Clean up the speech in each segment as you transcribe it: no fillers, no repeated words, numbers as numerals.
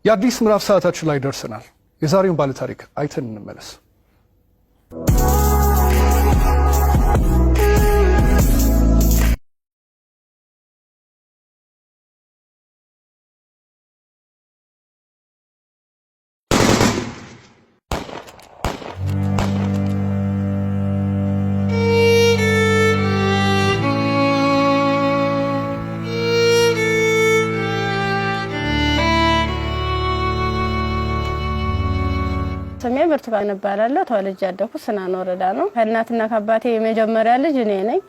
የአዲስ ምዕራፍ ሰዓታችን ላይ ደርሰናል። የዛሬውን ባለ ታሪክ አይተን እንመለስ። ስሜ ብርቱካን እባላለሁ። ተወልጄ ያደኩት ስናን ወረዳ ነው። ከእናትና ከአባቴ የመጀመሪያ ልጅ እኔ ነኝ።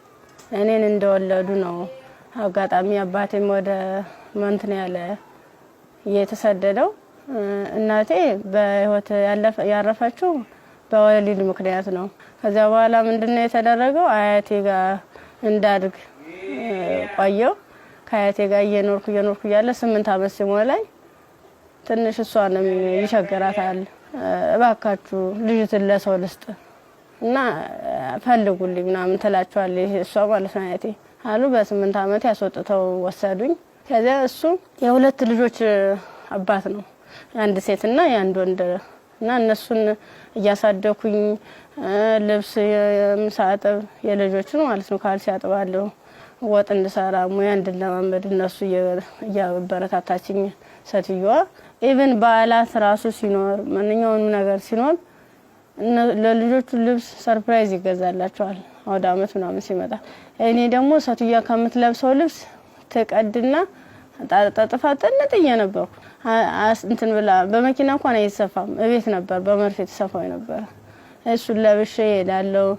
እኔን እንደወለዱ ነው አጋጣሚ አባቴም ወደ መንትን ያለ የተሰደደው። እናቴ በህይወት ያረፈችው በወሊድ ምክንያት ነው። ከዛ በኋላ ምንድነው የተደረገው? አያቴ ጋር እንዳድግ ቆየው። ከአያቴ ጋር እየኖርኩ ያለ 8 አመት ሲሞላኝ ትንሽ እሷንም ይቸግራታል። እባካችሁ ልጅትን ለሰው ልስጥ እና ፈልጉልኝ ምናምን ትላቸዋለች እሷ ማለት ነው አያቴ አሉ። በ8 አመት ያስወጥተው ወሰዱኝ። ከዛ እሱ የሁለት ልጆች አባት ነው፣ አንድ ሴትና የአንድ ወንድ እና እነሱን እያሳደኩኝ ልብስ የምሳጠብ የልጆችን ማለት ነው ካልሲ ያጥባለሁ፣ ወጥ እንድሰራ ሙያ እንድለማመድ እነሱ እያበረታታችኝ ሴትዮዋ ኢቭን በዓላት ራሱ ሲኖር ማንኛውንም ነገር ሲኖር ለልጆቹ ልብስ ሰርፕራይዝ ይገዛላቸዋል አውደ አመት ምናምን ሲመጣ። እኔ ደግሞ ሴትዮዋ ከምትለብሰው ልብስ ተቀድና ጣጣጣፋ ጥንጥዬ ነበርኩ። እንትን ብላ በመኪና እንኳን አይሰፋም፣ እቤት ነበር በመርፌ ተሰፋው ነበር። እሱን ለብሼ ሄዳለሁ።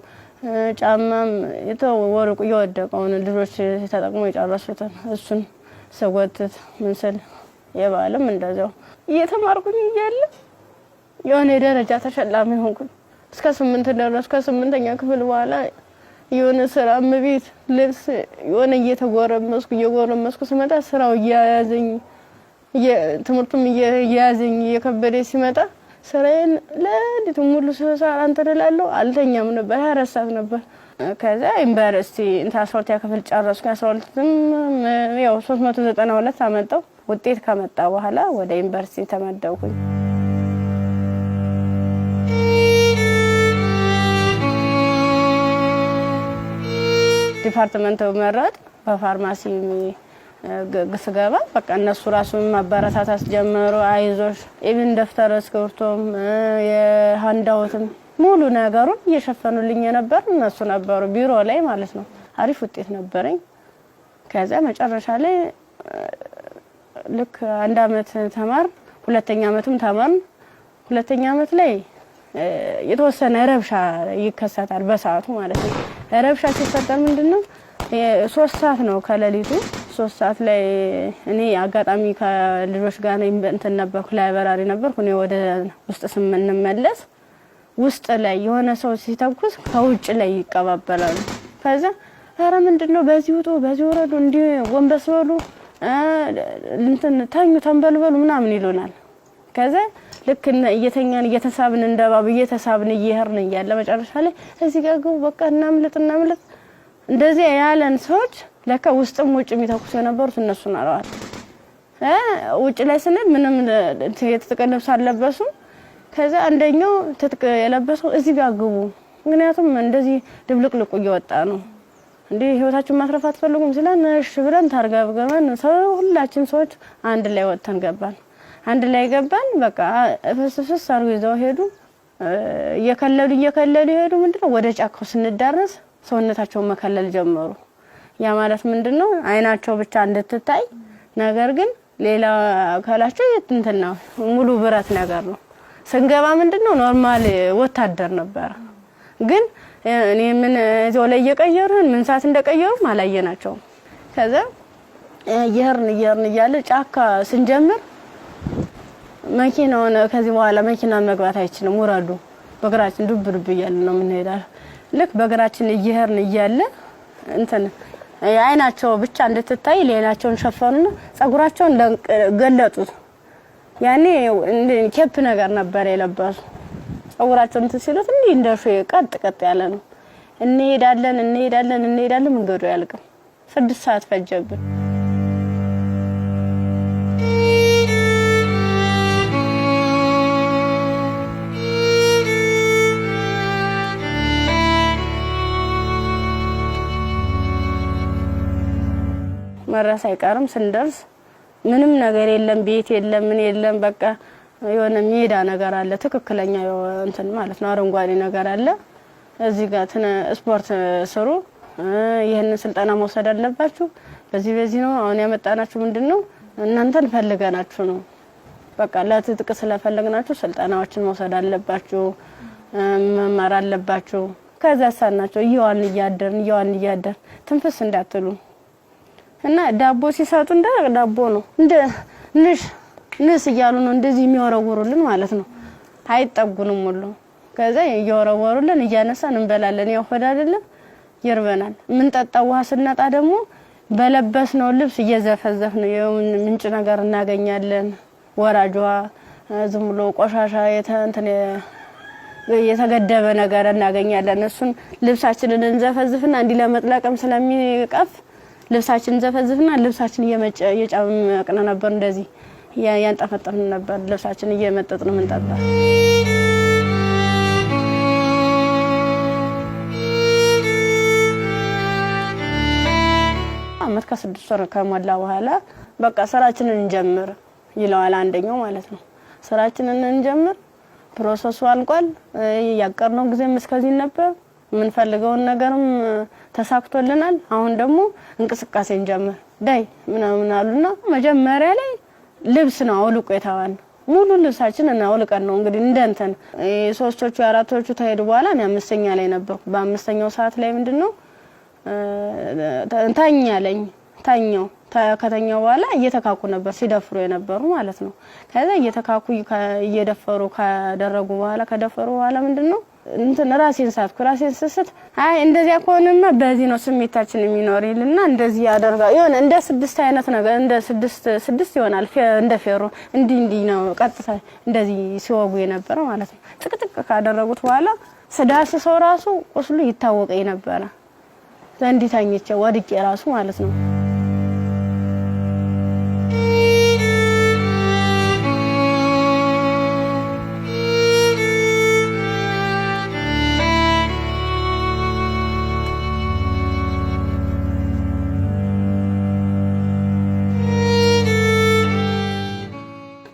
ጫማም የተወረቁ የወደቀውን ልጆች ተጠቅሞ የጨረሱትን እሱን ሰጎትት ምንስል የባለም እንደዛው እየተማርኩኝ እያለ የሆነ ደረጃ ተሸላሚ ሆንኩኝ። እስከ 8 ደረስኩ። ከ8ኛ ክፍል በኋላ የሆነ ስራ ምቢት ልብስ የሆነ እየተጎረመስኩ ስመጣ ስራው እያያዘኝ ትምህርቱም እያያዘኝ እየከበደ ሲመጣ ስራዬን ለሊት ሙሉ ሰዓት አንተደላለሁ አልተኛም ነበር። 24 ሰዓት ነበር። ከዛ ዩኒቨርሲቲ እንታ 12ኛ ክፍል ጨረስኩ። 12ም ያው 392 አመጣው። ውጤት ከመጣ በኋላ ወደ ዩኒቨርሲቲ ተመደብኩኝ። ዲፓርትመንት መረጥ በፋርማሲ ስገባ በቃ እነሱ ራሱን ማበረታታት ጀመሩ። አይዞሽ ኢቭን ደፍተር እስክሪብቶም የሃንዳውትም ሙሉ ነገሩን እየሸፈኑልኝ ነበር እነሱ ነበሩ ቢሮ ላይ ማለት ነው። አሪፍ ውጤት ነበረኝ። ከዛ መጨረሻ ላይ ልክ 1 አመት ተማር፣ 2ኛ አመትም ተማር። 2ኛ አመት ላይ የተወሰነ ረብሻ ይከሰታል በሰዓቱ ማለት ነው። ረብሻ ሲፈጠር ምንድነው 3 ሰዓት ነው ከሌሊቱ 3 ሰዓት ላይ እኔ አጋጣሚ ከልጆች ጋር እንትን ነበርኩ፣ ላይብራሪ ነበርኩ። እኔ ወደ ውስጥ ስንመለስ ውስጥ ላይ የሆነ ሰው ሲተኩስ ከውጭ ላይ ይቀባበላሉ። ከዛ ኧረ ምንድነው በዚህ ውጡ በዚህ ወረዱ እንዲ ወንበስ በሉ እንትን ታኙ ተንበልበሉ ምናምን ይሉናል። ከዛ ልክ እየተኛን እየተሳብን እንደባብ እየተሳብን እየሄርን እያለ መጨረሻ ላይ እዚህ ጋር ግቡ በቃ እናምልጥ እንደዚህ ያለን ሰዎች ለካ ውስጥም ውጭ የሚተኩሱ የነበሩት እነሱ ናቸው። ውጭ ላይ ስንል ምንም የተጠቀለብስ አለበሱ። ከዛ አንደኛው ትጥቅ የለበሰው እዚህ ጋር ግቡ፣ ምክንያቱም እንደዚህ ድብልቅልቁ እየወጣ ነው እንዴ ህይወታችሁን ማትረፍ አትፈልጉም ሲላን እሺ ብለን ታርጋብገመን ሁላችን ሰዎች አንድ ላይ ወጥተን ገባን። አንድ ላይ ገባን። በቃ ፍስፍስ አርገው ይዘው ሄዱ። እየከለሉ ሄዱ። ምንድነው ወደ ጫካው ስንዳረስ ሰውነታቸውን መከለል ጀመሩ። ያ ማለት ምንድነው አይናቸው ብቻ እንድትታይ ነገር ግን ሌላ አካላቸው እንትን ነው ሙሉ ብረት ነገር ነው። ስንገባ ምንድነው ኖርማል ወታደር ነበር። ግን እኔ ምን እዛው ላይ እየቀየሩን ምን ሰዓት እንደቀየሩ ማላየናቸው። ከዛ እየሄርን እያለ ጫካ ስንጀምር መኪናውን ከዚህ በኋላ መኪና መግባት አይችልም ወራዱ በእግራችን ዱብ እያለ ነው የምንሄዳው። ልክ በእግራችን እየሄርን እያለ እንትን አይናቸው ብቻ እንድትታይ ሌላቸውን ሸፈኑና ጸጉራቸውን ገለጡት። ያኔ ኬፕ ነገር ነበር የለበሱ። ጸጉራቸውን ሲሉት እንዴ እንደሹ ቀጥ ያለ ነው። እንሄዳለን መንገዱ ያልቀም 6 ሰዓት ፈጀብን። መረስ አይቀርም ስንደርስ ምንም ነገር የለም ቤት የለም ምን የለም በቃ የሆነ ሜዳ ነገር አለ ትክክለኛ እንትን ማለት ነው አረንጓዴ ነገር አለ እዚህ ጋር ስፖርት ስሩ ይሄንን ስልጠና መውሰድ አለባችሁ በዚህ ነው አሁን ያመጣናችሁ ምንድነው እናንተን ፈልገናችሁ ነው በቃ ለትጥቅ ስለፈለግናችሁ ስልጠናዎችን መውሰድ አለባችሁ መማር አለባችሁ ከዛ ሳናቸው ይዋን እያደር ትንፍስ እንዳትሉ እና ዳቦ ሲሰጡ እንደ ዳቦ ነው እንደ ንስ ይያሉ ነው እንደዚህ የሚወረወሩልን ማለት ነው አይጠጉንም ሁሉ ከዛ ይወረወሩልን እያነሳን እንበላለን ያው ሆድ አይደለም ይርበናል ምን ጠጣው ውሃ ስናጣ ደግሞ በለበስነው ልብስ እየዘፈዘፍን ምንጭ ነገር እናገኛለን ወራጇ ዝም ብሎ ቆሻሻ የተገደበ ነገር እናገኛለን እሱን ልብሳችንን እንዘፈዝፍና እንዲ ለመጥለቅም ስለሚቀፍ ልብሳችንን ዘፈዝፍና ልብሳችን እየጫመቅን ነበር እንደዚህ ያንጠፈጠፍን ነበር ልብሳችን እየመጠጥን ምንጠጣ አመት ከ6 ወር ከሞላ በኋላ በቃ ስራችንን እንጀምር ይላል አንደኛው ማለት ነው ስራችንን እንጀምር ፕሮሰሱ አልቋል ያቀርነው ጊዜም እስከዚህ ነበር ምን ፈልገውን ነገርም ተሳክቶልናል አሁን ደግሞ እንቅስቃሴ እንጀምር ዳይ ምናምን አሉና መጀመሪያ ላይ ልብስ ነው አውልቆ የታዋን ሙሉ ልብሳችን እና አውልቀን ነው እንግዲህ እንደንተን ሶስቶቹ አራቶቹ ተሄዱ በኋላ እኔ አምስተኛ ላይ ነበርኩ በአምስተኛው ሰዓት ላይ ምንድነው ታኛው ከተኛው በኋላ እየተካኩ ነበር ሲደፍሩ የነበሩ ማለት ነው ከዛ እየተካኩ እየደፈሩ ካደረጉ በኋላ ከደፈሩ በኋላ ምንድነው እንትን ራሴን ስስት አይ እንደዚያ ከሆነማ በዚህ ነው ስሜታችን የሚኖርልና እንደዚህ ያደርጋ ይሆነ እንደ 6 አይነት ነገር እንደ 6 ይሆናል እንደ ፌሮ እንዲ ነው ቀጥታ እንደዚህ ሲወጉ የነበረ ማለት ነው ጥቅጥቅ ካደረጉት በኋላ ስዳስ ሰው ራሱ ቁስሉ ይታወቀኝ ነበር ዘንዲታኝቼ ወድቄ ራሱ ማለት ነው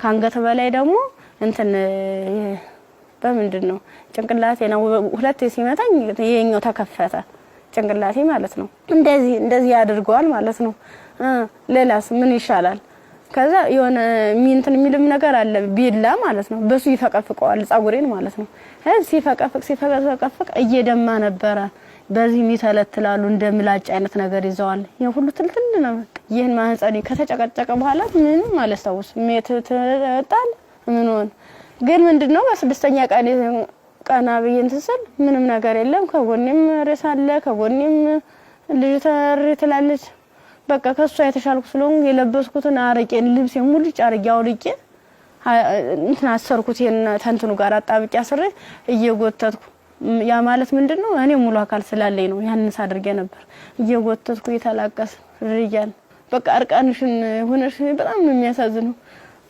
ካንገተ በላይ ደግሞ እንትን በምንድነው ጭንቅላቴ ነው ሁለቴ ሲመታኝ የኛው ተከፈተ ጭንቅላቴ ማለት ነው እንደዚህ ያድርገዋል ማለት ነው ሌላስ ምን ይሻላል ከዛ የሆነ ሚንትን የሚልም ነገር አለ ቢላ ማለት ነው በሱ ይፈቀፍቀዋል ጻጉሬን ማለት ነው ሲፈቀፍቅ እየደማ ነበር በዚህ ሚተለትላሉ እንደምላጭ አይነት ነገር ይዘዋል የሁሉ ትልትል ነው ይሄን ማህፀኔ ከተጨቀጨቀ በኋላ ምንም ማለስታውስ ሜትተጣል ምን ሆነ ግን ምንድነው በስድስተኛ ቀና በየን ተሰል ምንም ነገር የለም ከጎኔም ሬሳለ ከጎኔም ልጅ ተርትላለች በቃ ከሷ የተሻልኩ ስለሆነ የለበስኩትን አረቄን ልብስ ሙሉ ጫርጊያው ልቄ እንትን አሰርኩት ተንትኑ ጋር አጣብቂያ አስሬ እየጎተትኩ ያ ማለት ምንድነው እኔ ሙሉ አካል ስላለኝ ነው ያንስ አድርጌ ነበር እየጎተትኩ ይተላቀስ ርያል በቃ አርቃንሽን ሆነሽ በጣም ነው የሚያሳዝነው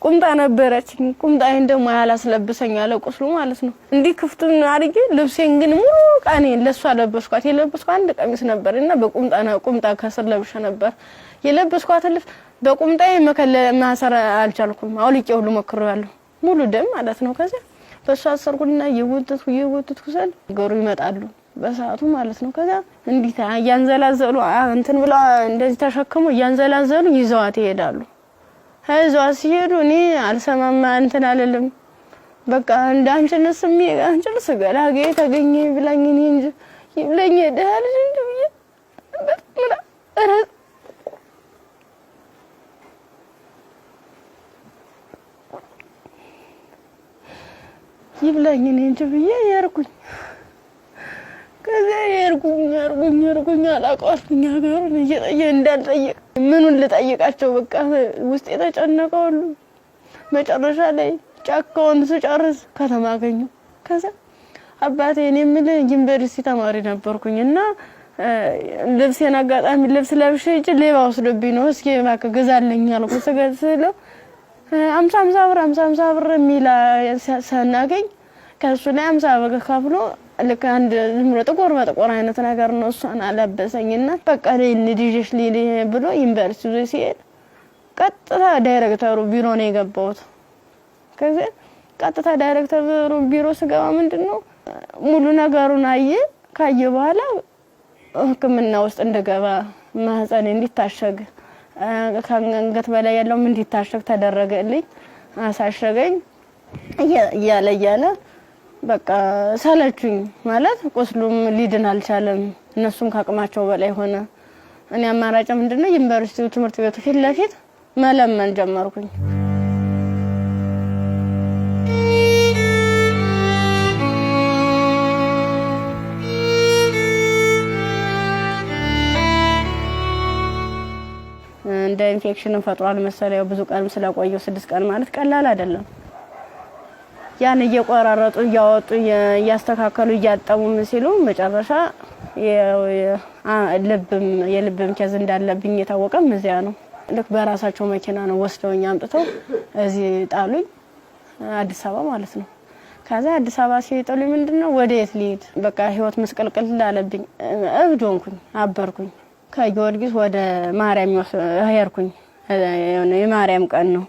ቁምጣ ነበረችኝ ቁምጣዬን ደግሞ ያላስለብሰኝ ያለ ቁስሉ ማለት ነው እንዲ ክፍቱን አድርጌ ልብሴን ግን ሙሉ ቃኔ ለሷ ለበስኳት የለበስኳት አንድ ቀሚስ ነበርና ቁምጣ ከስር ለብሼ ነበር የለበስኳት ልብስ በቁምጣዬ ማሰር አልቻልኩም አውልቄ ሁሉ ሞክሬያለሁ ሙሉ ደም ማለት ነው ከዛ በሷ አሰርኩና የወተትኩ ሰል ገሩ ይመጣሉ በሰዓቱ ማለት ነው ከዛ እንዲታ ያንዘላዘሉ እንትን ብላ እንደዚህ ተሸክሙ ያንዘላዘሉ ይዘዋት ይሄዳሉ ሀይዟ ሲሄዱ እኔ አልሰማማ እንትን አለልም በቃ እንዳንችንስ አንችልስ ገላጌ ተገኘ ብላኝ እኔ እንጂ ይብለኝ ደህል እንዴ በጣም ይብለኝ እኔ እንጂ ብዬ ያርኩኝ ከዛ ያርኩኝ አላቀዋልኝ ሀገሩን እንዳልጠየቅ ምኑን ልጠይቃቸው በቃ ውስጥ የተጨነቀው ሁሉ መጨረሻ ላይ ጫካውን ስጨርስ ከተማ አገኘሁ ከዛ አባቴ እኔ ምን ዩኒቨርሲቲ ተማሪ ነበርኩኝና ልብሴን አጋጣሚ ልብስ ለብሼ እጅ ሌባ ወስዶብኝ ነው እስኪ እባክህ ገዛልኝ አልኩት ስገዛለው 50 ብር ሚላ ሰናገኝ ከሱ ላይ 50 ብር ከፍሎ ልክ አንድ ዝም ብሎ ጥቁር በጥቁር አይነት ነገር ነው እሷን አለበሰኝና በቃ ልጅሽ ሊሊ ብሎ ዩኒቨርሲቲ ሲሄድ ቀጥታ ዳይሬክተሩ ቢሮ ነው የገባሁት። ከዚህ ቀጥታ ዳይሬክተሩ ቢሮ ስገባ ምንድነው ሙሉ ነገሩን ካየ በኋላ ህክምና ውስጥ እንደገባ ማህፀን እንዲታሸግ ከአንገት በላይ ያለው እንዲታሸግ ተደረገልኝ። አሳሸገኝ እያለ በቃ ሰለቹኝ ማለት ቁስሉም ሊድን አልቻለም። እነሱም ካቅማቸው በላይ ሆነ። እኔ አማራጭ ምንድነው ዩኒቨርሲቲው ትምህርት ቤቱ ፊት ለፊት መለመን ጀመርኩኝ። እንደ ኢንፌክሽን ፈጥሯል መሰለኝ ብዙ ቀን ስለቆየው 6 ቀን ማለት ቀላል አይደለም። ያን እየቆራረጡ እያወጡ እያስተካከሉ እያጠሙ ሲሉ መጨረሻ የልብም ኬዝ እንዳለብኝ የታወቀም እዚያ ነው። ልክ በራሳቸው መኪና ነው ወስደውኝ አምጥተው እዚህ ጣሉኝ፣ አዲስ አበባ ማለት ነው። ከዛ አዲስ አበባ ሲጥሉኝ ምንድነው ወዴት ልሂድ በቃ ህይወት መስቀልቅል ላለብኝ እብድ ሆንኩኝ፣ አበርኩኝ። ከጊዮርጊስ ወደ ማርያም ሄድኩኝ። የማርያም ቀን ነው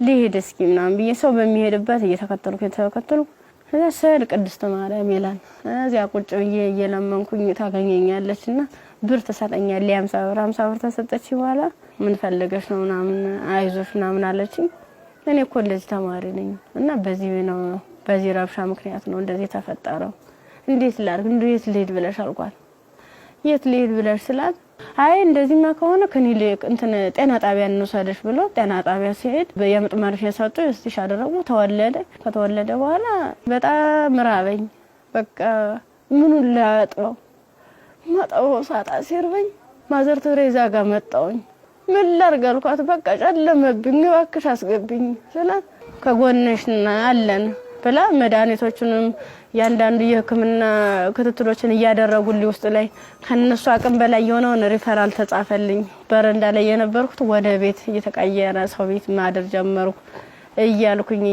ልሂድ እስኪ ምናምን ብዬ ሰው በሚሄድበት እየተከተልኩ እዛ ስል ቅድስት ማርያም ይላል። እዚያ ቁጭ ብዬ እየለመንኩኝ ታገኘኛለችና ብር ትሰጠኛለች። 50 ብር ተሰጠች። በኋላ ምን ፈልገሽ ነው ምናምን አይዞሽ ምናምን አለችኝ። እኔ እኮ እንደዚህ ተማሪ ነኝ እና በዚህ ረብሻ ምክንያት ነው እንደዚህ ተፈጠረው። እንዴት ላድርግ እንዴት ልሂድ ብለሽ አልኳት። የት ልሂድ ብለሽ ስላት አይ እንደዚህማ ከሆነ ከኒልክ ጤና ጣቢያ እንወሰደሽ ብሎ ጤና ጣቢያ ሲሄድ የምጥ መርፌ ሰጡ። እስቲሽ አደረጉ። ከተወለደ በኋላ በጣም ራበኝ። በቃ ምኑን ማጣው ሳጣ ሲርበኝ ማዘር ተሬዛ ጋር መጣሁኝ። ምን ላድርግ አልኳት። በቃ ጨለመብኝ፣ እባክሽ አስገብኝ ስላት ከጎንሽ አለን ብላ መድኃኒቶቹንም ያንዳንዱ የህክምና ክትትሎችን እያደረጉልኝ ውስጥ ላይ ከነሱ አቅም በላይ የሆነውን ሪፈራል ተጻፈልኝ። በረንዳ ላይ የነበርኩት ወደ ቤት እየተቀየረ ሰው ቤት ማደር ጀመርኩ። እያልኩኝ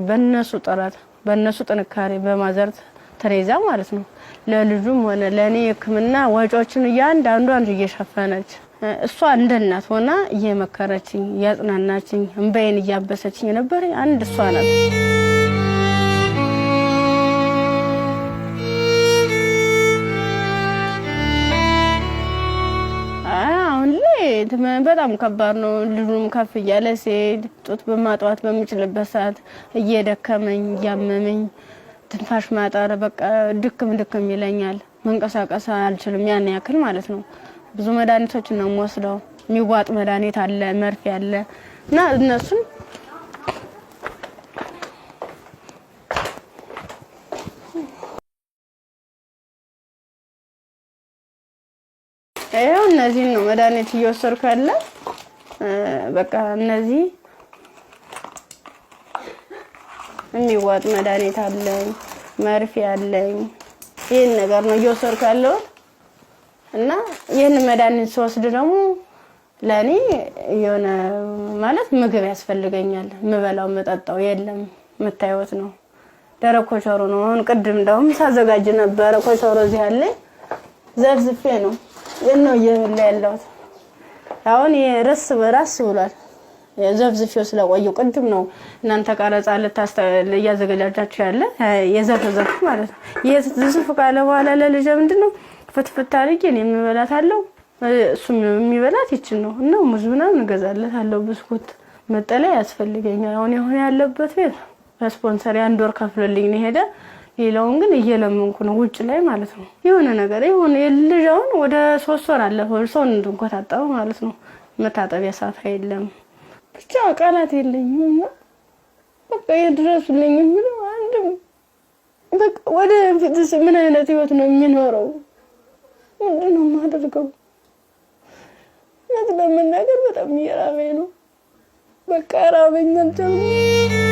በእነሱ ጥረት በእነሱ ጥንካሬ በማዘር ተሬዛ ማለት ነው ለልጁም ሆነ ለኔ ህክምና ወጪዎችን ያንዳንዱ እየሸፈነች እሷ እንደ እናት ሆና እየመከረችኝ እያጽናናችኝ እንባዬን እያበሰችኝ ነበር። አንድ እሷ ናት። በጣም ከባድ ነው። ልጁም ከፍ እያለ ሲሄድ ጡት በማጥዋት በሚችልበት ሰዓት እየደከመኝ እያመመኝ ትንፋሽ ማጠር በቃ ድክም ይለኛል። መንቀሳቀስ አልችልም ያን ያክል ማለት ነው። ብዙ መድኃኒቶችን ነው የምወስደው። የሚዋጥ መድኃኒት አለ፣ መርፌ አለ እና እነሱን እነዚህ ነው መድኃኒት እየወሰድኩ ያለ። በቃ እነዚህ የሚዋጥ መድኃኒት አለኝ፣ መርፌ አለኝ። ይሄን ነገር ነው እየወሰድኩ ያለው እና ይሄን መድኃኒት ስወስድ ደግሞ ለኔ የሆነ ማለት ምግብ ያስፈልገኛል። ምበላው መጠጣው የለም። መታየት ነው ደረቅ ኮቸሮ ነው። አሁን ቅድም እንደውም ሳዘጋጅ ነበር ኮቸሮ እዚህ አለ ዘርዝፌ ነው የነው የበላ ያለው። አሁን የራስ ብሏል። የዘፍዝፌው ስለቆየው ቅድም ነው እናንተ ቀረጻ ያዘጋጃችሁ ያለ የዘፍዘፍ ማለት ነው። የዘፍዘፍ ካለ በኋላ ለልጅ ምንድነው ፍትፍት አድርጌ እኔ የምበላታለሁ እሱም የሚበላት ይችል ነው እና ሙዝ ምናምን እገዛለታለሁ። ብስኩት መጠለያ ያስፈልገኛል። አሁን ያለበት ቤት ስፖንሰር አንድ ወር ከፍሎልኝ ነው ሄደ። ሌላውን ግን እየለመንኩ ነው ውጭ ላይ ማለት ነው። የሆነ ነገር የሆነ የልጅውን ወደ 3 ወር አለፈው ሰው እንድንቆጣጣው ማለት ነው። መታጠቢያ ሳፋ የለም። ብቻ ቃላት የለኝም። በቃ የድረሱልኝ ምን አንድም በቃ ወደ ፊትስ ምን አይነት ህይወት ነው የሚኖረው? ምንድነው ማደርገው? ለምን ነገር በጣም እየራበኝ ነው። በቃ ራበኝ አልቻልኩም።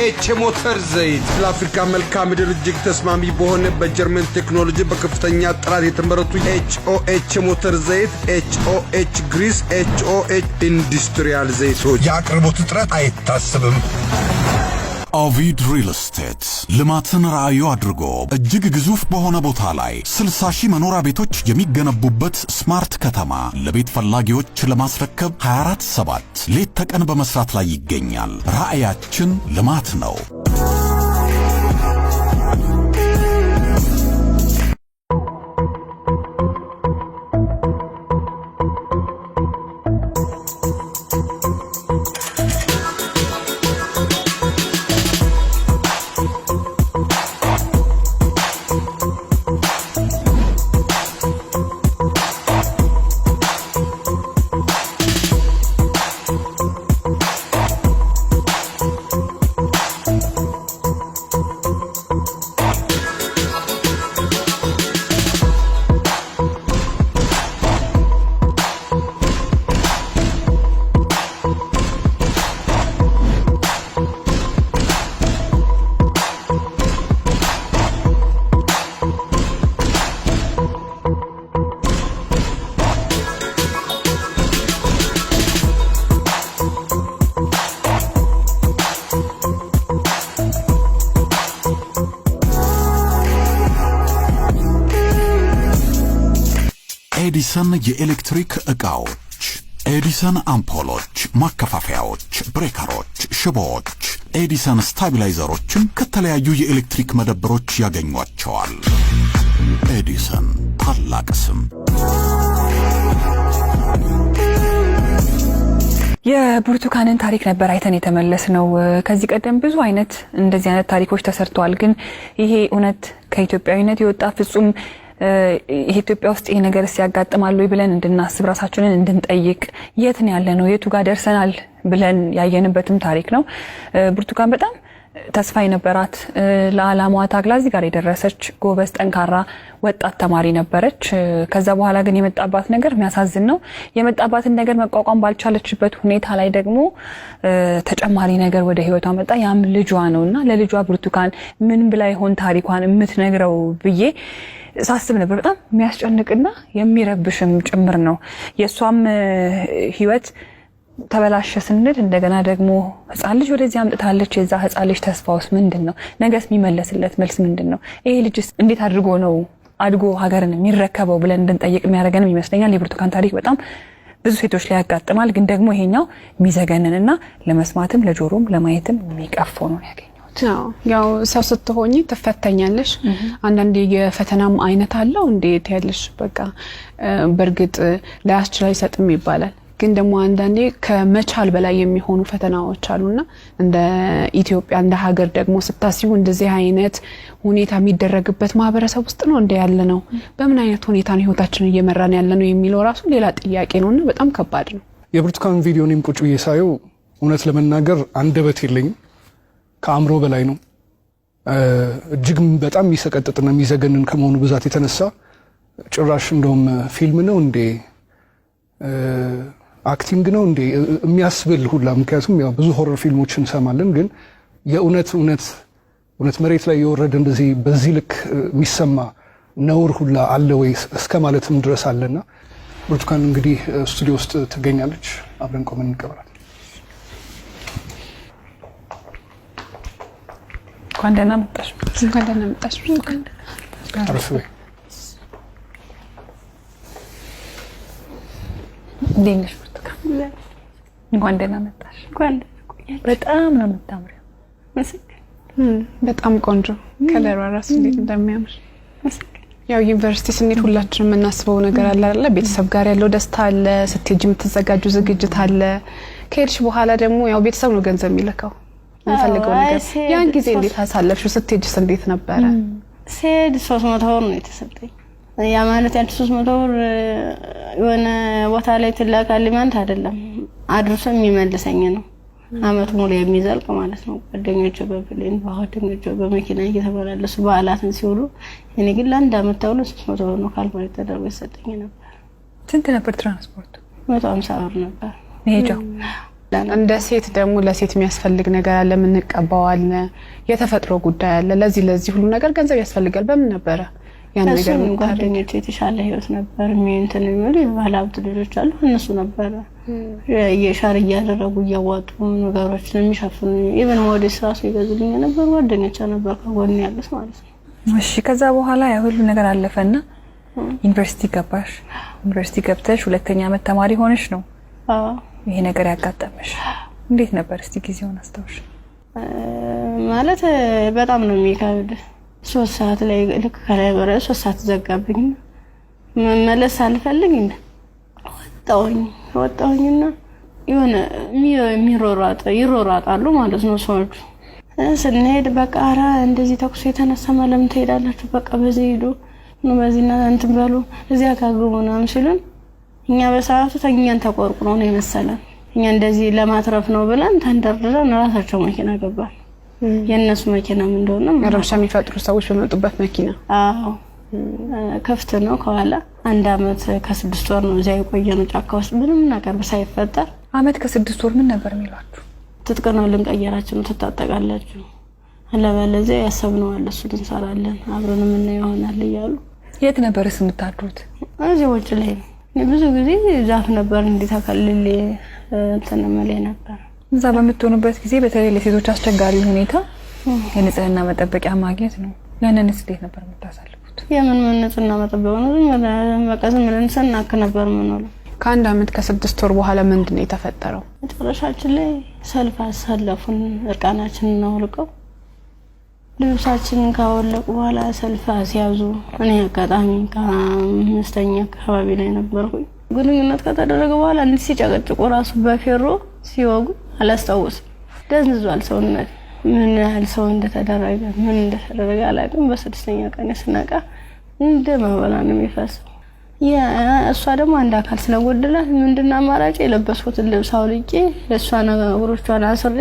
ኤችኦኤች ሞተር ዘይት ለአፍሪካ መልክዓ ምድር እጅግ ተስማሚ በሆነ በጀርመን ቴክኖሎጂ በከፍተኛ ጥራት የተመረቱ ኤችኦኤች ሞተር ዘይት፣ ኤችኦኤች ግሪስ፣ ኤችኦኤች ኢንዱስትሪያል ዘይቶች የአቅርቦት እጥረት አይታሰብም። ኦቪድ ሪል ስቴት ልማትን ራዕዩ አድርጎ እጅግ ግዙፍ በሆነ ቦታ ላይ 60,000 መኖሪያ ቤቶች የሚገነቡበት ስማርት ከተማ ለቤት ፈላጊዎች ለማስረከብ 24/7 ሌት ተቀን በመስራት ላይ ይገኛል። ራዕያችን ልማት ነው። ኤዲሰን የኤሌክትሪክ ዕቃዎች፣ ኤዲሰን አምፖሎች፣ ማከፋፈያዎች፣ ብሬከሮች፣ ሽቦዎች፣ ኤዲሰን ስታቢላይዘሮችን ከተለያዩ የኤሌክትሪክ መደብሮች ያገኟቸዋል። ኤዲሰን ታላቅ ስም። የብርቱካንን ታሪክ ነበር አይተን የተመለስነው። ከዚህ ቀደም ብዙ አይነት እንደዚህ አይነት ታሪኮች ተሰርተዋል። ግን ይሄ እውነት ከኢትዮጵያዊነት የወጣ ፍጹም ኢትዮጵያ ውስጥ ይሄ ነገር ሲያጋጥማል ወይ ብለን እንድናስብ ራሳችንን እንድንጠይቅ የት ነው ያለነው የቱ ጋር ደርሰናል ብለን ያየንበትም ታሪክ ነው። ብርቱካን በጣም ተስፋ የነበራት ለዓላማዋ ታግላ እዚህ ጋር የደረሰች ጎበዝ ጠንካራ ወጣት ተማሪ ነበረች። ከዛ በኋላ ግን የመጣባት ነገር የሚያሳዝን ነው። የመጣባትን ነገር መቋቋም ባልቻለችበት ሁኔታ ላይ ደግሞ ተጨማሪ ነገር ወደ ህይወቷ መጣ። ያም ልጇ ነውና ለልጇ ብርቱካን ምን ብላ ይሆን ታሪኳን የምትነግረው ብዬ ሳስብ ነበር። በጣም የሚያስጨንቅና የሚረብሽም ጭምር ነው። የሷም ህይወት ተበላሸ ስንል እንደገና ደግሞ ህፃን ልጅ ወደዚህ አምጥታለች። የዛ ህፃን ልጅ ተስፋውስ ምንድነው? ነገስ የሚመለስለት መልስ ምንድነው? ይሄ ልጅስ እንዴት አድርጎ ነው አድጎ ሀገርን የሚረከበው ብለን እንድንጠይቅ የሚያደርገንም ይመስለኛል። የብርቱካን ታሪክ በጣም ብዙ ሴቶች ላይ ያጋጥማል። ግን ደግሞ ይሄኛው የሚዘገንንና ለመስማትም ለጆሮም ለማየትም የሚቀፈው ነው ያገኘው። ያው ሰው ስትሆኚ ተፈተኛለሽ። አንዳንዴ የፈተናም አይነት አለው እንዴት ያለሽ በቃ በርግጥ ላያስችል አይሰጥም ይባላል። ግን ደግሞ አንዳንዴ ከመቻል በላይ የሚሆኑ ፈተናዎች አሉና እንደ ኢትዮጵያ እንደ ሀገር ደግሞ ስታስቡ እንደዚህ አይነት ሁኔታ የሚደረግበት ማህበረሰብ ውስጥ ነው እንደ ያለ ነው። በምን አይነት ሁኔታ ነው ህይወታችንን እየመራን ያለ ነው የሚለው ራሱ ሌላ ጥያቄ ነውና በጣም ከባድ ነው። የብርቱካን ቪዲዮንም ቁጭ ብዬ ሳየው እውነት ለመናገር አንደበት የለኝም። ከአእምሮ በላይ ነው። እጅግ በጣም የሚሰቀጥጥና የሚዘገንን ከመሆኑ ብዛት የተነሳ ጭራሽ እንደውም ፊልም ነው እንዴ አክቲንግ ነው እንዴ የሚያስብል ሁላ። ምክንያቱም ያው ብዙ ሆረር ፊልሞችን እንሰማለን፣ ግን የእውነት መሬት ላይ የወረደ እንደዚህ በዚህ ልክ የሚሰማ ነውር ሁላ አለ ወይ እስከ ማለትም ድረስ አለና ብርቱካን እንግዲህ ስቱዲዮ ውስጥ ትገኛለች። አብረን ቆመን እንቀበላለን። እንኳን ደህና መጣሽ። እንኳን ደህና መጣሽ። አረፈ እንዴት ብርቱካን? እንኳን ደህና መጣሽ። በጣም ነው የምታምሪው። በጣም ቆንጆ ከለሯ ራሱ እንዴት እንደሚያምር። ያው ዩኒቨርሲቲ ስንሄድ ሁላችንም የምናስበው ነገር አለ አይደል? ቤተሰብ ጋር ያለው ደስታ አለ፣ ስትሄጂ የምትዘጋጁ ዝግጅት አለ። ከሄድሽ በኋላ ደግሞ ያው ቤተሰብ ነው ገንዘብ የሚልከው የምፈልገው ነገር። ያን ጊዜ እንዴት አሳለፍሽው? ስትሄጂስ እንዴት ነበረ? ስሄድ 300 ብር ነው የተሰጠኝ። ያ ማለት ያን 300 ብር የሆነ ቦታ ላይ ትላካልኝ ማለት አይደለም፣ አድርሶ የሚመልሰኝ ነው። አመት ሙሉ የሚዘልቅ ማለት ነው። ጓደኞቼ በፕሌን ጓደኞቼ በመኪና እየተመላለሱ በዓላትን ሲውሉ እኔ ግን ለአንድ አመት ተውሎ 300 ብር ነው ካልኩሌት ተደርጎ የሰጠኝ ነበር። ስንት ነበር ትራንስፖርት? 150 ብር ነበር ሄጃው። እንደ ሴት ደግሞ ለሴት የሚያስፈልግ ነገር አለ፣ የምንቀባው አለ፣ የተፈጥሮ ጉዳይ አለ። ለዚህ ሁሉ ነገር ገንዘብ ያስፈልጋል። በምን ነበረ ያን ነገር? ጓደኞቼ የተሻለ ህይወት ነበር እንትን የሚሉ ባለሀብት ልጆች አሉ። እነሱ ነበረ የሻር እያደረጉ እያዋጡ ነገሮችን የሚሸፍኑ ኢቨን ሞዴስ ራሱ ይገዙልኝ ነበር። ጓደኞቼ ነበር ከጎን ያሉት ማለት ነው። እሺ ከዛ በኋላ ያ ሁሉ ነገር አለፈና ዩኒቨርሲቲ ገባሽ። ዩኒቨርሲቲ ገብተሽ ሁለተኛ ዓመት ተማሪ ሆነሽ ነው ይሄ ነገር ያጋጠመሽ። እንዴት ነበር እስቲ ጊዜውን አስታውሽ? ማለት በጣም ነው የሚከብድ። 3 ሰዓት ላይ ልክ ከላይ ወረ 3 ሰዓት ዘጋብኝ። መመለስ አልፈልግ እንደ ወጣሁኝና የሆነ ይሮራጣሉ ማለት ነው ሰዎቹ። ስንሄድ በቃ ኧረ እንደዚህ ተኩስ የተነሳ ለምን ትሄዳላችሁ? በቃ በዚህ ሄዱ ነው በዚህና እንትን በሉ እዚያ ካግቡ ምናምን ሲሉን እኛ በሰዓቱ ተኛን ተቆርቁረው ነው የመሰለን። እኛ እንደዚህ ለማትረፍ ነው ብለን ተንደርድረን ራሳቸው መኪና ገባን። የነሱ መኪና ምን እንደሆነ ረብሻ የሚፈጥሩ ሰዎች በመጡበት መኪና። አዎ ከፍት ነው ከኋላ። 1 አመት ከ6 ወር ነው እዚያ የቆየነው ጫካ ውስጥ ምንም ነገር ሳይፈጠር። አመት ከ6 ወር ምን ነበር የሚሏችሁ? ትጥቅ ነው ልንቀየራችሁ ነው ትታጠቃላችሁ፣ አለበለዚያ ያሰብነው አለ እሱ እንሰራለን አብረን ምን ይሆናል እያሉ። የት ነበርስ የምታድሩት? እዚህ ውጭ ላይ ብዙ ጊዜ ዛፍ ነበር እንዲታከልል እንትን ማለት ነበር። እዛ በምትሆኑበት ጊዜ በተለይ ለሴቶች አስቸጋሪ ሁኔታ የንጽህና መጠበቂያ ማግኘት ነው። ያንንስ እንዴት ነበር የምታሳልፉት? የምን ንጽህና መጠበቂያ ነው? በቃ ዝም ብለን ስናክ ነበር የምንውለው። ከ1 አመት ከ6 ወር በኋላ ምንድነው የተፈጠረው? መጨረሻችን ላይ ሰልፍ አሳለፉን። እርቃናችንን አውልቀው ልብሳችንን ካወለቁ በኋላ ሰልፍ አስያዙ። እኔ አጋጣሚ ከ5ኛ አካባቢ ላይ ነበርኩኝ። ግንኙነት ከተደረገ በኋላ እንዴት ሲጨቀጭቁ ራሱ በፌሮ ሲወጉ አላስታውስም። ደንዝዟል ሰውነት። ምን ያህል ሰው እንደተደረገ ምን እንደተደረገ አላውቅም። በ6ኛ ቀን ስነቃ እንደ ማበላ ነው የሚፈሰው። እሷ ደግሞ አንድ አካል ስለጎደላት ምንድነው አማራጭ? የለበስኩትን ልብስ አውልቄ ለሷ ነገሮቿን አስሬ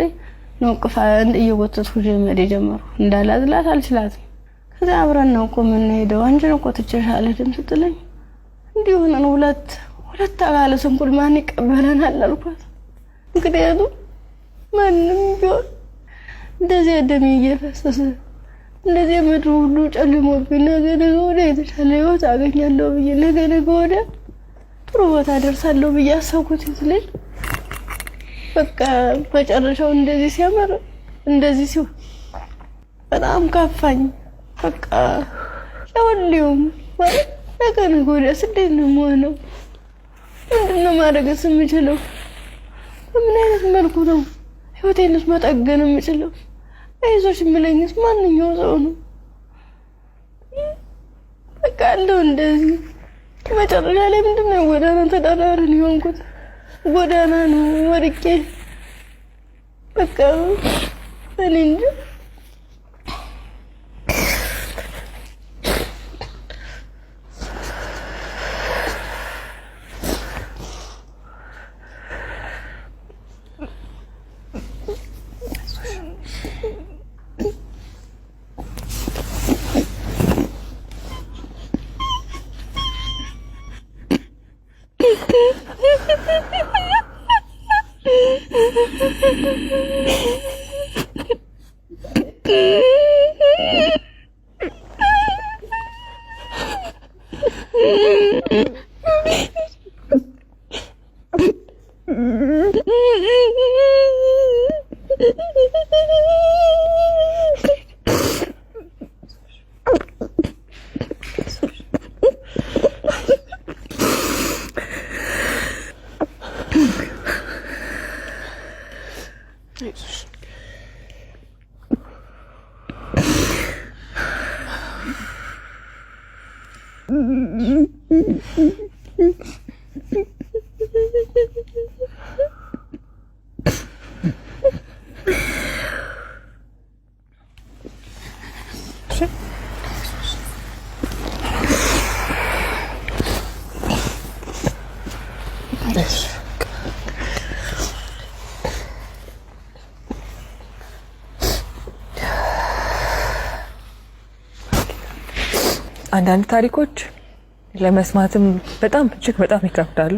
ነው ቅፋ እየወተትኩ ጀመር ጀመሩ። እንዳላዝላት አልችላትም። ከዛ አብረን ነው ምን ሄደው አንቺ ነው ተጨሻለ ድም ስትለኝ እንዲሁ ነው ሁለት አካለ ስንኩል ማን ይቀበለናል አልኳት። ምክንያቱም ማንም ቢሆን እንደዚህ ደም እየፈሰሰ እንደዚህ ምድሩ ሁሉ ጨልሞብኝ ነገ ወዲያ የተሻለ ህይወት አገኛለሁ ብዬ ነገ ወዲያ ጥሩ ቦታ ደርሳለሁ ብዬ አሰብኩት ልጅ በቃ መጨረሻው እንደዚህ ሲያመር እንደዚህ ሲሆን በጣም ከፋኝ። በቃ ለሁሉም ማለት ነገ ወዲያ እንዴት ነው የምሆነው? ምንድነው ማድረግስ የምችለው? በምን አይነት መልኩ ነው ህይወቴንስ መጠገን የምችለው? አይዞሽ የምለኝስ ማንኛው ሰው ነው? በቃ አለው እንደዚህ መጨረሻ ላይ ምንድነው ጎዳና ተዳዳሪን የሆንኩት። ጎዳና ነው ወድቄ በቃ እኔ እንጃ። አንዳንድ ታሪኮች ለመስማትም በጣም እጅግ በጣም ይከብዳሉ።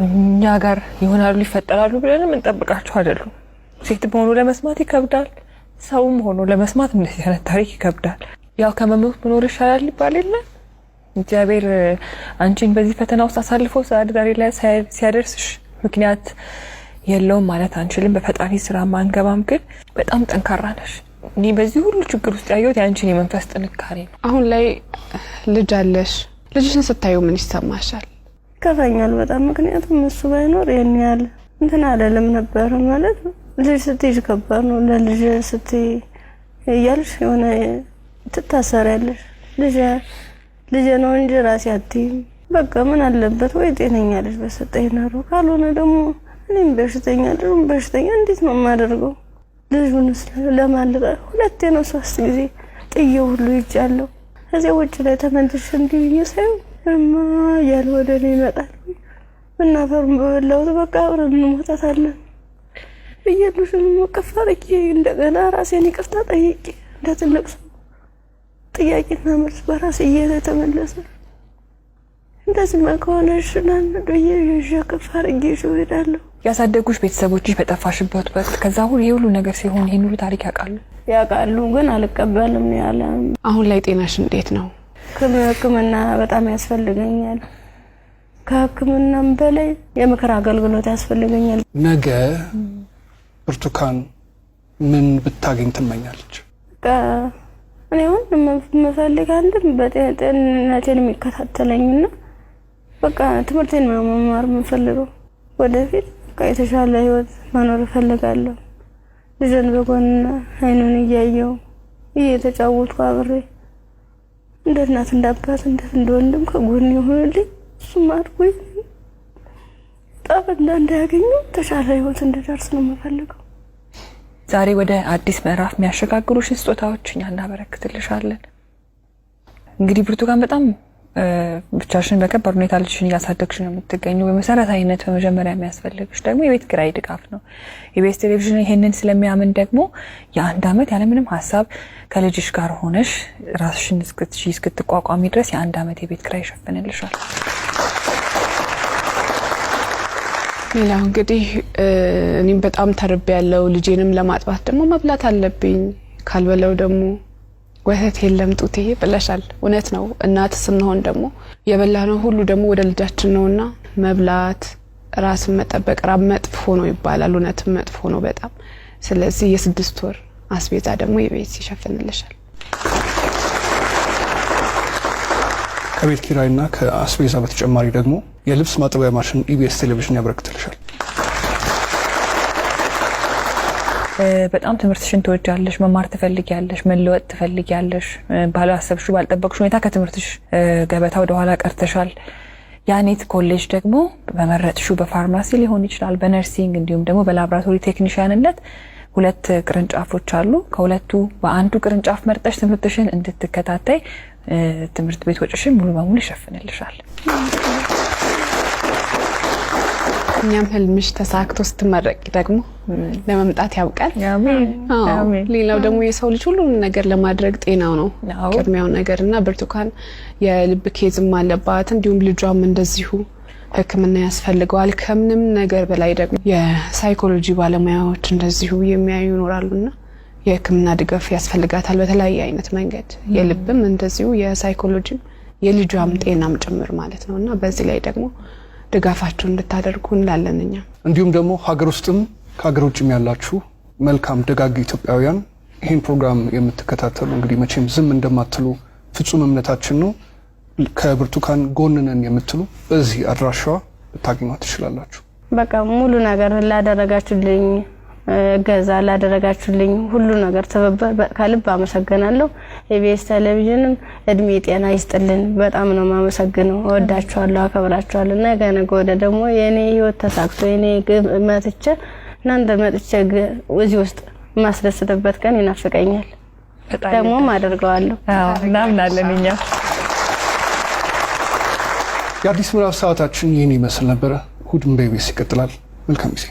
እኛ ጋር ይሆናሉ ይፈጠራሉ ብለንም እንጠብቃቸው አይደሉም። ሴት ሆኖ ለመስማት ይከብዳል፣ ሰውም ሆኖ ለመስማት እንደዚህ አይነት ታሪክ ይከብዳል። ያው ከመሞት መኖር ይሻላል ይባል የለ። እግዚአብሔር አንቺን በዚህ ፈተና ውስጥ አሳልፎ ዛሬ ላይ ሲያደርስሽ ምክንያት የለውም ማለት አንችልም። በፈጣሪ ስራ ማንገባም፣ ግን በጣም ጠንካራ ነሽ። እኔ በዚህ ሁሉ ችግር ውስጥ ያየሁት ያንቺን የመንፈስ ጥንካሬ ነው። አሁን ላይ ልጅ አለሽ። ልጅሽን ስታዩ ምን ይሰማሻል? ከፋኛል በጣም። ምክንያቱም እሱ ባይኖር የኔ ያለ እንትን አይደለም ነበር ማለት ልጅ ስትይዥ ከባድ ነው። ለልጅ ስትይ እያልሽ የሆነ ትታሰሪያለሽ። ልጅ ነው እንጂ ራሴ አትይም። በቃ ምን አለበት ወይ ጤነኛ ልጅ በሰጠኝ ነው። ካልሆነ ደግሞ እኔም በሽተኛ እንዴት ነው የማደርገው? ልጁንስ ለማልቀ ሁለቴ ነው 3 ጊዜ ጥዬው ሁሉ ይጫለው። እዚያ ውጭ ላይ ተመልሼ እንዲህ ሳይው እማ ያለ ወደ እኔ ይመጣል። እናፈሩን በበላሁት በቃ አብረን እንሞታታለን ብዬልሽም መቀፋረቂ እንደገና ራሴን ይቅርታ ጠይቄ እንደ ትልቅ ሰው ጥያቄና መልስ በራሴ እየተመለሰ እንደዚህ ከሆነ ሽናን ዶዬ ከፋረቂ ይወዳለሁ። ያሳደጉሽ ቤተሰቦችሽ በጠፋሽበት ወቅት ከዛ ሁሉ ነገር ሲሆን ይሄን ሁሉ ታሪክ ያውቃሉ፣ ግን አልቀበልም ያለ። አሁን ላይ ጤናሽ እንዴት ነው? ሕክምና በጣም ያስፈልገኛል። ከሕክምናም በላይ የምክር አገልግሎት ያስፈልገኛል። ነገ ብርቱካን ምን ብታገኝ ትመኛለች? እኔ አሁን የምፈልግ አንድም በጤንነቴን የሚከታተለኝና በቃ ትምህርቴን መማር የምፈልገው ወደፊት የተሻለ ህይወት መኖር እፈልጋለሁ። ልጅን በጎን አይኑን እያየው እየተጫወትኩ አብሬ እንደ እናት እንደ አባት እንደ ወንድም ከጎን ይሆንልኝ። እሱም አድርጎኝ ጠበና እንዳያገኙ ተሻለ ህይወት እንድደርስ ነው የምፈልገው። ዛሬ ወደ አዲስ ምዕራፍ የሚያሸጋግሩሽ ስጦታዎች እኛ እናበረክትልሻለን። እንግዲህ ብርቱካን በጣም ብቻሽን በከባድ ሁኔታ ልጅሽን እያሳደግሽ ነው የምትገኘው። በመሰረታዊነት በመጀመሪያ የሚያስፈልግሽ ደግሞ የቤት ኪራይ ድጋፍ ነው። ኢቢኤስ ቴሌቪዥን ይሄንን ስለሚያምን ደግሞ የ1 ዓመት ያለምንም ሀሳብ ከልጅሽ ጋር ሆነሽ ራስሽን እስክትቋቋሚ ድረስ የ1 ዓመት የቤት ኪራይ ይሸፍንልሻል። ሌላው እንግዲህ እኔም በጣም ተርቤያለሁ። ልጄንም ለማጥባት ደግሞ መብላት አለብኝ። ካልበለው ደግሞ ወተት የለም ጡቴ ብለሻል። እውነት ነው። እናት ስንሆን ደግሞ የበላነው ሁሉ ደግሞ ወደ ልጃችን ነውና መብላት፣ ራስን መጠበቅ ራብ መጥፎ ነው ይባላል። እውነትም መጥፎ ነው በጣም። ስለዚህ የ6 ወር አስቤዛ ደግሞ የቤት ይሸፍንልሻል። ከቤት ኪራይና ከአስቤዛ በተጨማሪ ደግሞ የልብስ ማጠቢያ ማሽን ኢቢኤስ ቴሌቪዥን ያበረክትልሻል። በጣም ትምህርትሽን ትወጃለሽ፣ መማር ትፈልጊያለሽ፣ መለወጥ ትፈልጊያለሽ። ባላሰብሽው ባልጠበቅሽው ሁኔታ ከትምህርትሽ ገበታ ወደ ኋላ ቀርተሻል። ያኔት ኮሌጅ ደግሞ በመረጥሽው በፋርማሲ ሊሆን ይችላል፣ በነርሲንግ እንዲሁም ደግሞ በላብራቶሪ ቴክኒሻንነት 2 ቅርንጫፎች አሉ። ከሁለቱ በአንዱ ቅርንጫፍ መርጠሽ ትምህርትሽን እንድትከታተይ ትምህርት ቤት ወጪሽን ሙሉ በሙሉ ይሸፍንልሻል። እኛም ህልምሽ ተሳክቶ ስትመረቂ ደግሞ ለመምጣት ያብቃል። አሜን። ሌላው ደግሞ የሰው ልጅ ሁሉ ነገር ለማድረግ ጤናው ነው ቅድሚያው ነገርና ብርቱካን የልብ ኬዝም አለባት፣ እንዲሁም ልጇም እንደዚሁ ሕክምና ያስፈልገዋል። ከምንም ነገር በላይ ደግሞ የሳይኮሎጂ ባለሙያዎች እንደዚሁ የሚያዩ ይኖራሉና የሕክምና ድጋፍ ያስፈልጋታል በተለያየ አይነት መንገድ። የልብም እንደዚሁ የሳይኮሎጂም የልጇም ጤናም ጭምር ማለት ነውና በዚህ ላይ ደግሞ ድጋፋችሁን እንድታደርጉ እንላለንኛ። እንዲሁም ደግሞ ሀገር ውስጥም ከሀገር ውጭም ያላችሁ መልካም ደጋግ ኢትዮጵያውያን ይህን ፕሮግራም የምትከታተሉ እንግዲህ መቼም ዝም እንደማትሉ ፍጹም እምነታችን ነው። ከብርቱካን ጎን ነን የምትሉ በዚህ አድራሻዋ ልታገኟት ትችላላችሁ። በቃ ሙሉ ነገር ላደረጋችሁልኝ እገዛ ላደረጋችሁልኝ ሁሉ ነገር ተበበ ከልብ አመሰግናለሁ። ኢቢኤስ ቴሌቪዥንም እድሜ ጤና ይስጥልን። በጣም ነው ማመሰግነው። እወዳችኋለሁ፣ አከብራችኋለሁ። ነገ ወደ ደግሞ የኔ ህይወት ተሳክቶ የኔ ግብ መጥቼ እናንተ መጥቼ እዚህ ውስጥ ማስደስተበት ቀን ይናፍቀኛል። ደግሞ አደርገዋለሁ። እናምናለን እኛ። የአዲስ ምዕራፍ ሰዓታችን ይህን ይመስል ነበረ። እሑድም በኢቢኤስ ይቀጥላል። መልካም ጊዜ።